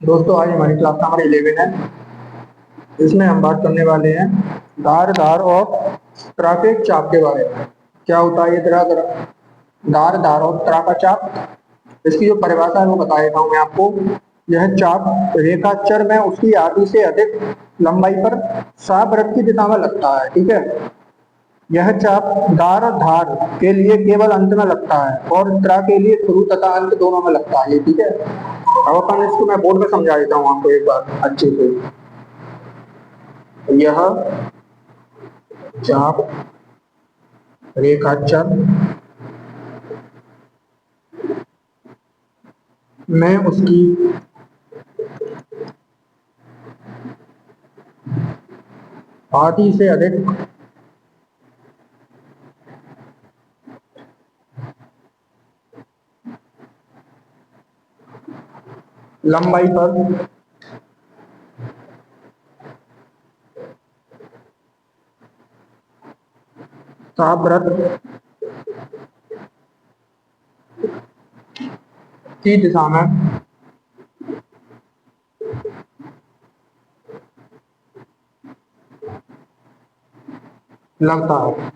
दोस्तों आज हमारी क्लास नंबर 11 है। इसमें हम बात करने वाले हैं धार धार और त्रा के चाप के बारे में। क्या होता है ये धार धार और त्रा का चाप। इसकी जो परिभाषा है वो बता देता हूँ मैं आपको। यह चाप रेखाचर में उसकी आधी से अधिक लंबाई पर सावृत्त की दिशा में लगता है। ठीक है। यह चाप धार धार के लिए केवल अंत में लगता है और त्रा के लिए शुरू तथा अंत दोनों में लगता है। ठीक है। अब अपन इसको मैं बोर्ड में समझा देता हूँ आपको एक बार अच्छे से। यह चाप रेखाचर में उसकी आधी से अधिक लंबाई पर सावृत्त की दिशा में लगता है।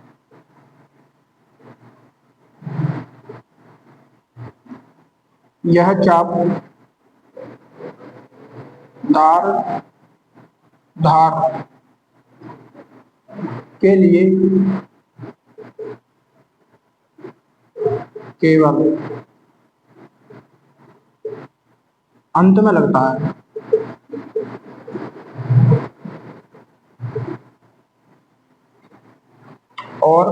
यह चाप धार धार के लिए केवल अंत में लगता है और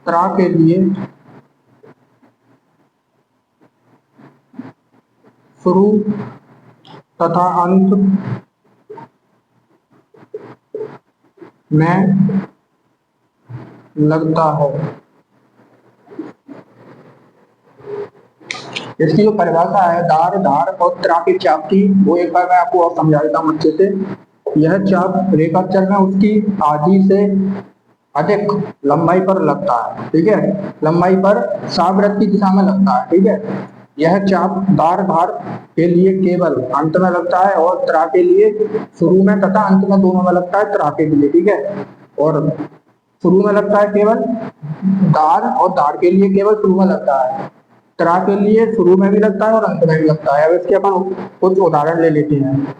त्रा के लिए शुरू तथा अंत में लगता है। इसकी जो परिभाषा है धार धार और त्रा के चाप की, वो एक बार मैं आपको और समझा देता हूँ अच्छे से। यह चाप रेखाचर में उसकी आधी से अधिक लंबाई पर लगता है। ठीक है। लंबाई पर सावृत्त की दिशा में लगता है। ठीक है। यह चाप धार धार के लिए केवल अंत में लगता है और त्रा के लिए शुरू में तथा अंत में दोनों में लगता है। त्रा के लिए ठीक है। और शुरू में लगता है केवल धार और धार के लिए केवल शुरू में लगता है। त्रा के लिए शुरू में भी लगता है और अंत में भी लगता है। अब इसके अपन कुछ उदाहरण ले लेते हैं,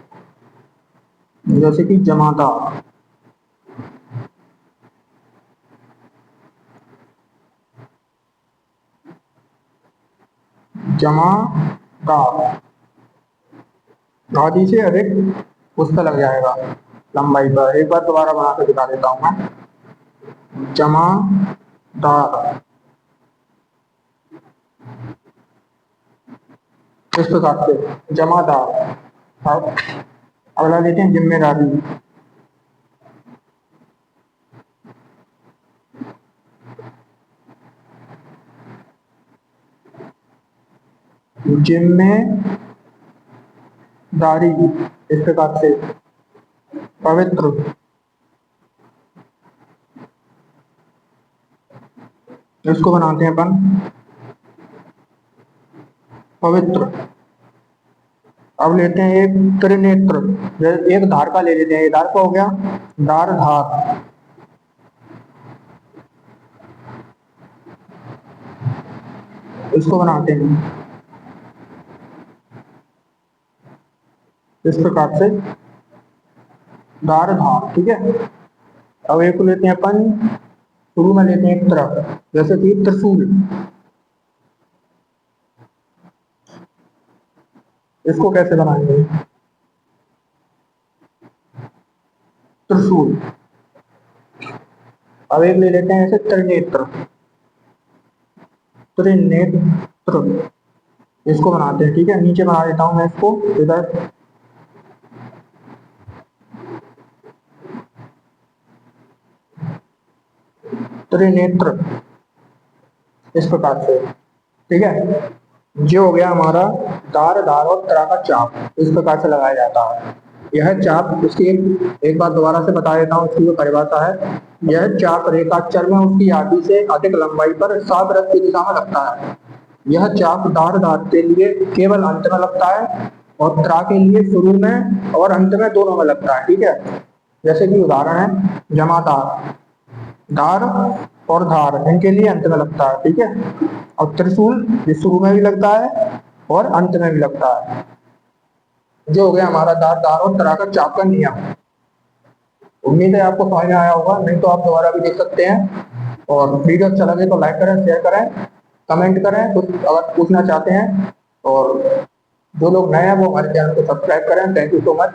जैसे कि जमादार। जमादार आधी से अधिक उस पर लग जाएगा लंबाई पर। एक बार दोबारा बना कर दिखा देता हूं मैं। जमादार इस प्रकार से जमादार। अब अगला लेते हैं जिम्मेदारी। जिम्मेदारी इस प्रकार से पवित्र। इसको बनाते हैं अपन पवित्र। अब लेते हैं एक त्रिनेत्र। एक धार का ले लेते हैं। ये धार का हो गया धार धार। इसको बनाते हैं इस प्रकार से धार धार। ठीक है। अब एक को लेते हैं अपन शुरू में लेते हैं एक तरफ, जैसे कि त्रिशूल। इसको कैसे बनाएंगे? त्रिशूल। अब एक ले लेते हैं ऐसे त्रिनेत्र। त्रिनेत्र इसको बनाते हैं। ठीक है। नीचे बना देता हूं मैं इसको इधर। त्रिनेत्र इस प्रकार से। ठीक है। जो हो गया हमारा धार धार और त्रा का चाप, इस प्रकार से लगाया जाता है। यह चाप उसकी एक बार दोबारा से बता देता हूँ उसकी जो परिभाषा है। यह चाप रेखाचर में उसकी आधी से अधिक लंबाई पर सावृत्त की दिशा में लगता है। यह चाप दार दार के लिए केवल अंत में लगता है और त्रा के लिए शुरू में और अंत में दोनों में लगता है। ठीक है, जैसे कि उदाहरण है जमादार, दार और धार इनके लिए अंत में लगता है। ठीक है, और त्रिशूल ये शुरू में भी लगता है और अंत में भी लगता है। जो हो गया हमारा दार दार और त्रा का चाप का नियम। उम्मीद है आपको समझ में आया होगा, नहीं तो आप दोबारा भी देख सकते हैं। और वीडियो अच्छा लगे तो लाइक करें, शेयर करें, कमेंट करें, कुछ अगर पूछना चाहते हैं। और जो लोग नए हैं वो हमारे चैनल को सब्सक्राइब करें। Thank you so much.